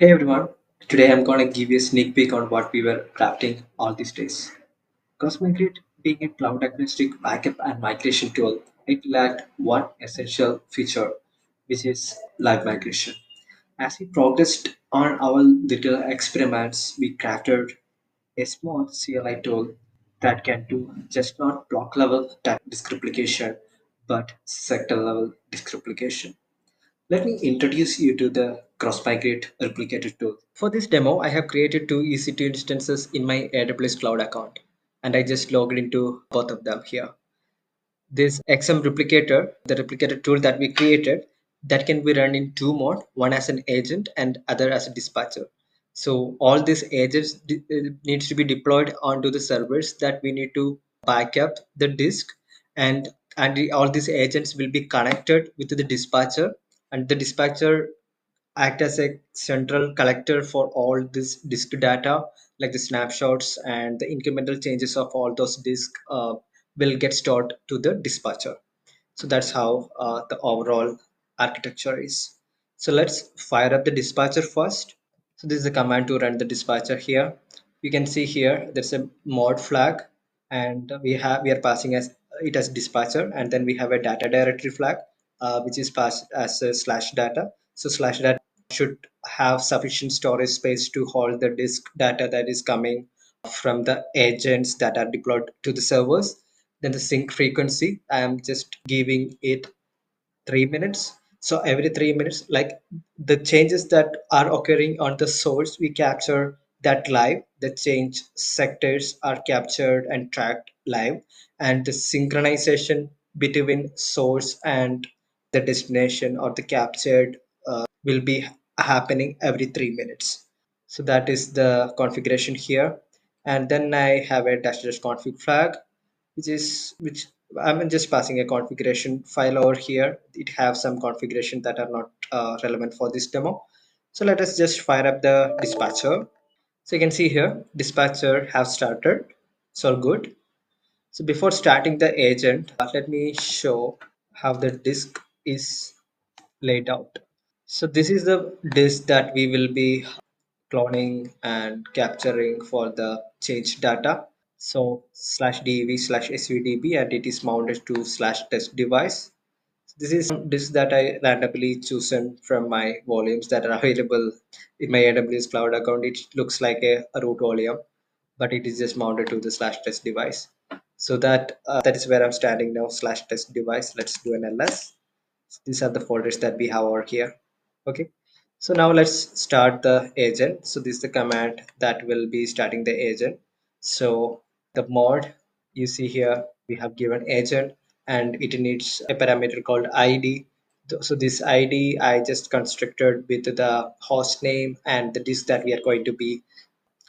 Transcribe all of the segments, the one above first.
Hey everyone, today I'm gonna give you a sneak peek on what we were crafting all these days. Cross-Migrate being a cloud agnostic backup and migration tool, it lacked one essential feature, which is live migration. As we progressed on our little experiments, we crafted a small CLI tool that can do just not block level disk replication, but sector level disk replication. Let me introduce you to the cross-migrate replicator tool. For this demo, I have created two EC2 instances in my AWS Cloud account, and I just logged into both of them here. This XMReplicator, the replicator tool that we created, that can be run in two mode, one as an agent and other as a dispatcher. So all these agents needs to be deployed onto the servers that we need to back up the disk, and all these agents will be connected with the dispatcher, and the dispatcher act as a central collector for all this disk data, like the snapshots and the incremental changes of all those disk will get stored to the dispatcher. So that's how the overall architecture is. So let's fire up the dispatcher first. So this is the command to run the dispatcher here. You can see here there's a mod flag, and we are passing as it as dispatcher, and then we have a data directory flag which is passed as a slash data. So slash data should have sufficient storage space to hold the disk data that is coming from the agents that are deployed to the servers. Then the sync frequency, I am just giving it 3 minutes. So every 3 minutes, like the changes that are occurring on the source, we capture that live. The change sectors are captured and tracked live, and the synchronization between source and the destination or the captured will be happening every 3 minutes. So that is the configuration here. And then I have a dash config flag, which I'm just passing a configuration file over here. It have some configuration that are not relevant for this demo. So let us just fire up the dispatcher. So you can see here dispatcher have started. It's all good. So before starting the agent, let me show how the disk is laid out. So this is the disk that we will be cloning and capturing for the change data. So slash dev slash svdb, and it is mounted to slash test device. This is disk that I randomly chosen from my volumes that are available in my AWS cloud account. It looks like a root volume, but it is just mounted to the slash test device. So that is where I'm standing now, slash test device. Let's do an ls. These are the folders that we have over here. Okay, so now let's start the agent. So this is the command that will be starting the agent. So the mod, you see here we have given agent, and it needs a parameter called id. So this id I just constructed with the host name and the disk that we are going to be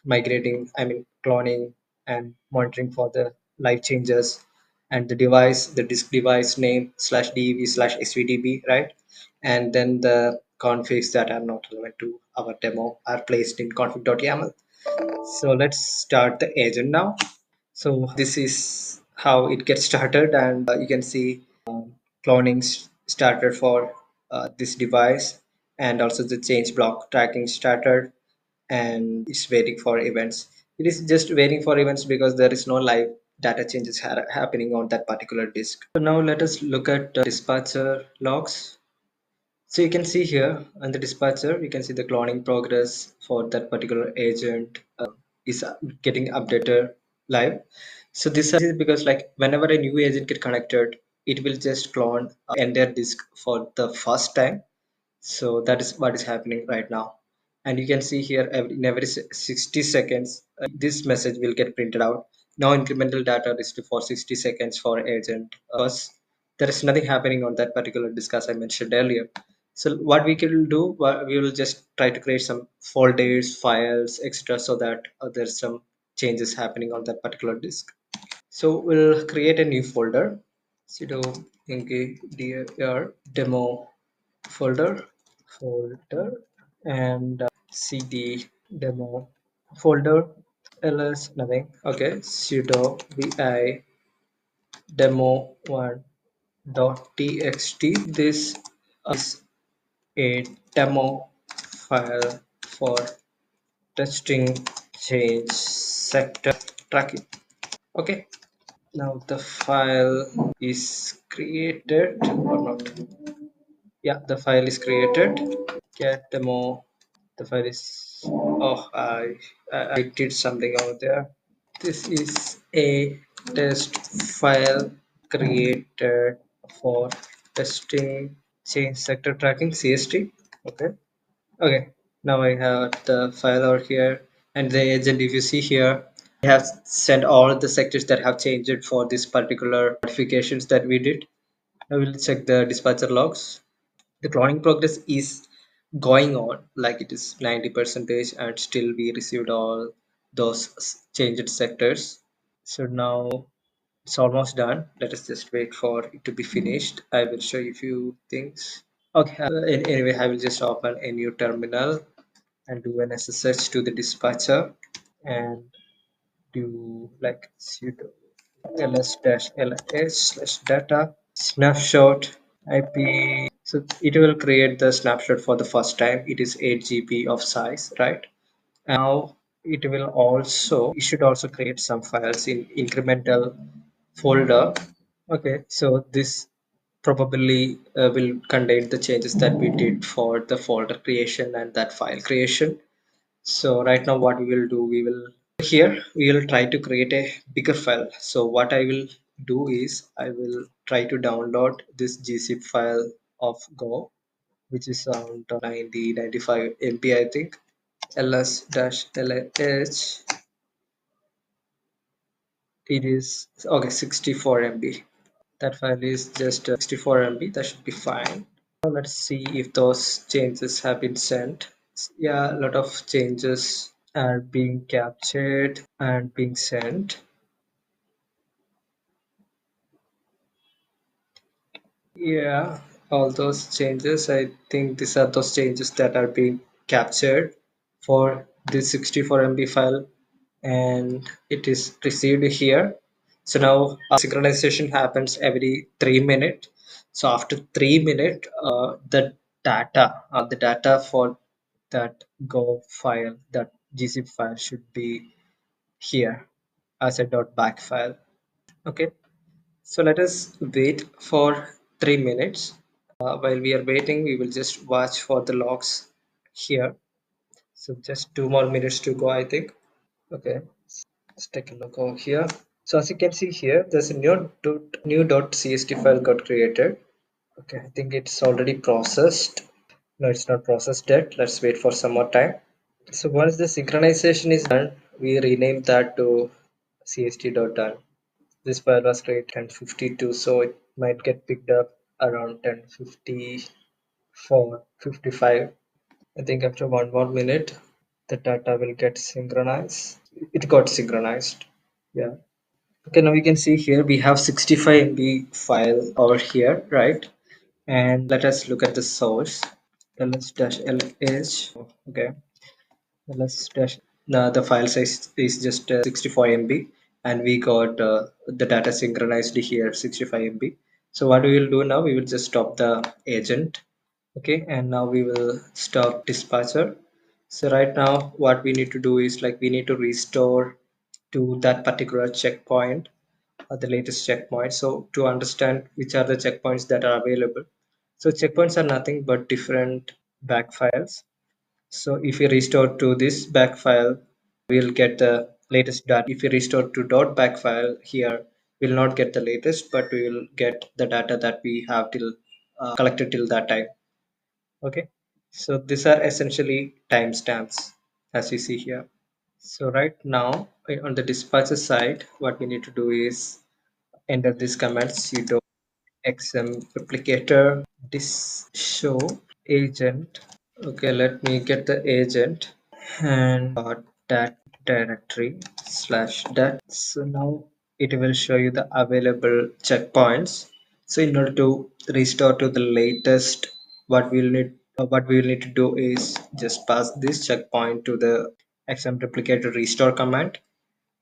migrating, I mean cloning and monitoring for the live changes, and the device, the disk device name slash dev slash svdb, right? And then the configs that are not relevant to our demo are placed in config.yaml. So let's start the agent now. So this is how it gets started, and you can see cloning started for this device, and also the change block tracking started, and it's waiting for events. It is just waiting for events because there is no live data changes happening on that particular disk. So now let us look at dispatcher logs. So you can see here on the dispatcher, you can see the cloning progress for that particular agent is getting updated live. So this is because like whenever a new agent get connected, it will just clone entire disk for the first time. So that is what is happening right now. And you can see here in every 60 seconds, this message will get printed out. Now incremental data is to for 60 seconds for agent because there is nothing happening on that particular disk as I mentioned earlier. So what we can do, we will just try to create some folders, files, extra, so that there's some changes happening on that particular disk. So we'll create a new folder, sudo dir demo folder, and cd demo folder, ls nothing. Okay, sudo vi demo1 txt. This is a demo file for testing change sector tracking. Okay, now the file is created or not. Yeah, the file is created. Get demo. The file is, oh, I did something out there. This is a test file created for testing change sector tracking CST. Okay. Okay. Now I have the file out here and the agent. If you see here, I have sent all the sectors that have changed for this particular modifications that we did. I will check the dispatcher logs. The cloning progress is going on like it is 90 percentage, and still we received all those changed sectors. So now it's almost done. Let us just wait for it to be finished. I will show you a few things. Okay, anyway, I will just open a new terminal and do an SSH to the dispatcher and do like sudo ls-ls/data snapshot IP. So it will create the snapshot for the first time. It is 8 GB of size, right? Now it will also, it should also create some files in incremental folder. Okay, so this probably will contain the changes that we did for the folder creation and that file creation. So right now what we will do, we will here we will try to create a bigger file. So what I will do is I will try to download this gzip file of go, which is around 95 MB, I think. ls-lh, it is okay, 64 MB. That file is just 64 MB. That should be fine. Now let's see if those changes have been sent. Yeah, a lot of changes are being captured and being sent. Yeah, all those changes, I think these are those changes that are being captured for this 64 MB file, and it is received here. So now synchronization happens every 3 minutes. So after 3 minutes, the data for that Go file, that gzip file should be here as a .back file. Okay, so let us wait for 3 minutes. While we are waiting, we will just watch for the logs here. So just 2 more minutes to go, I think. Okay, let's take a look over here. So as you can see here, there's a new.cst file got created. Okay, I think it's already processed. No, it's not processed yet. Let's wait for some more time. So once the synchronization is done, we rename that to cst.done. This file was created 10:52, so it might get picked up around 10:54, 55. I think after 1 more minute, the data will get synchronized. It got synchronized. Yeah. Okay, now you can see here we have 65 MB file over here, right? And let us look at the source. ls-lh. Okay. ls dash the file size is just 64 MB, and we got the data synchronized here 65 MB. So what we will do now, we will just stop the agent. Okay, and now we will stop dispatcher. So right now what we need to do is like we need to restore to that particular checkpoint, the latest checkpoint. So to understand which are the checkpoints that are available, so checkpoints are nothing but different back files. So if we restore to this back file, we'll get the latest data. If we restore to dot back file here, we'll not get the latest, but we will get the data that we have till collected till that time. Okay. So these are essentially timestamps as you see here. So right now on the dispatcher side, what we need to do is enter this command sudo XMReplicator this show agent. Okay, let me get the agent and that directory slash that. So now it will show you the available checkpoints. So in order to restore to the latest, what we will need to do is just pass this checkpoint to the XMReplicator restore command.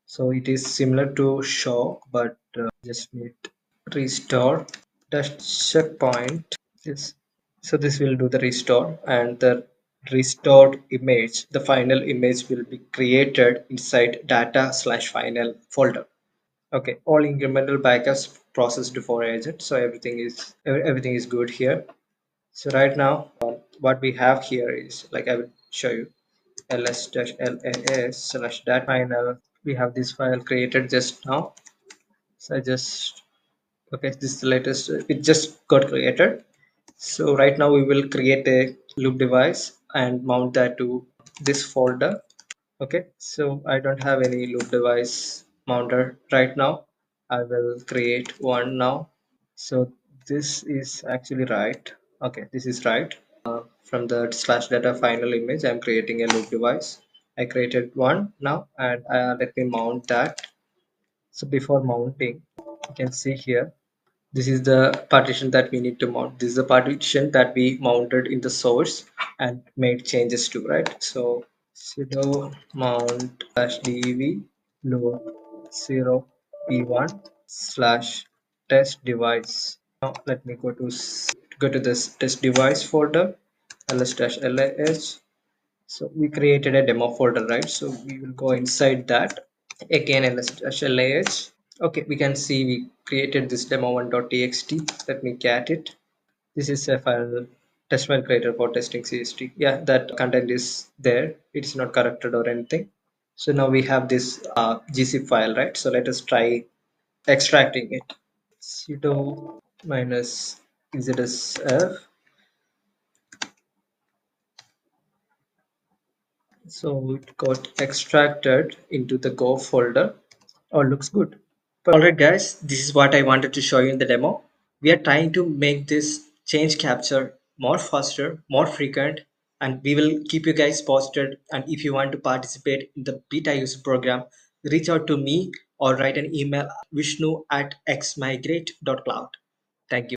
So it is similar to show, but just need restore dash checkpoint. Yes. So this will do the restore, and the restored image, the final image will be created inside data slash final folder. Okay, all incremental backups processed for agent. So everything is good here. So right now, what we have here is like I will show you ls-las slash that final. We have this file created just now. So I just okay, this is the latest. It just got created. So right now we will create a loop device and mount that to this folder. Okay, so I don't have any loop device mounted right now. I will create one now. So this is actually right. Okay, this is right. From the slash data final image, I'm creating a loop device. I created one now, and let me mount that. So before mounting, you can see here, this is the partition that we need to mount. This is the partition that we mounted in the source and made changes to, right? So sudo mount -dev loop 0 p1 slash test device. Now let me go to this test device folder ls-lah. So we created a demo folder, right? So we will go inside that again ls-lah. Okay, we can see we created this demo1.txt. Let me cat it. This is a file, test file creator for testing CST. Yeah, that content is there. It's not corrupted or anything. So now we have this gzip file, right? So let us try extracting it. Sudo minus xsf. So it got extracted into the Go folder. Oh, looks good. Alright guys, this is what I wanted to show you in the demo. We are trying to make this change capture more faster, more frequent, and we will keep you guys posted. And if you want to participate in the beta user program, reach out to me or write an email vishnu at xmigrate.cloud. Thank you.